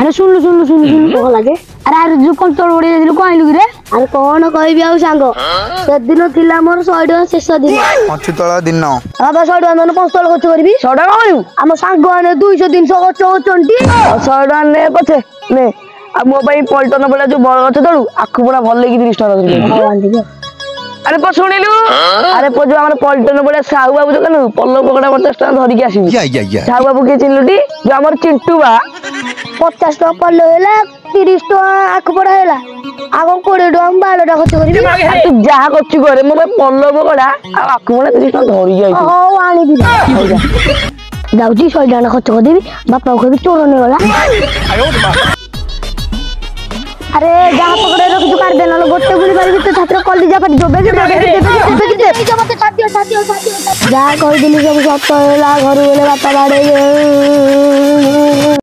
अरे सुन कह लगे अरे अरे जो कंट्रोल ओडी दिलु कहलु रे अरे कोन कहबी आ सांगो से दिन थिला मोर 100 टका शेष दिन अछि तळा दिन बाबा 100 टका मन 5 तळ खर्च करबी 100 टका करू हम सांगो आने 200 300 खर्च होचंती 100 टका ने पछे ने आ मो भाई पलटन बोला जो बड़ गछ तळु आखु पुरा भल लेकी 30 टका धरि अरे प सुनिलु अरे प जो हमर पलटन बोला साहू बाबू दुकान पल्लो पकड़ा 50 टका धरि के आसीबी साहू बाबू के चिन्हलुटी जो हमर चिंटू बा 50 टका पल्लो हैला 30 टका आख पड़ा हैला आगो 20 टका 12 टका खर्च करबी तू जहा करछु करे मो भाई पल्लो पकड़ा आ आखु पुरा 30 टका धरि आइछ ओ आनी दी जाउची 100 टका खर्च कर देबी बापा को भी चोर ने गला अरे जहाँ पकड़े रख जो कर देना लो गोटे गुली बारी तो छात्र कॉलेज जा पर जोबे के मत छातियो जा कह दिली सब सत होला घर वाले बापा बाड़े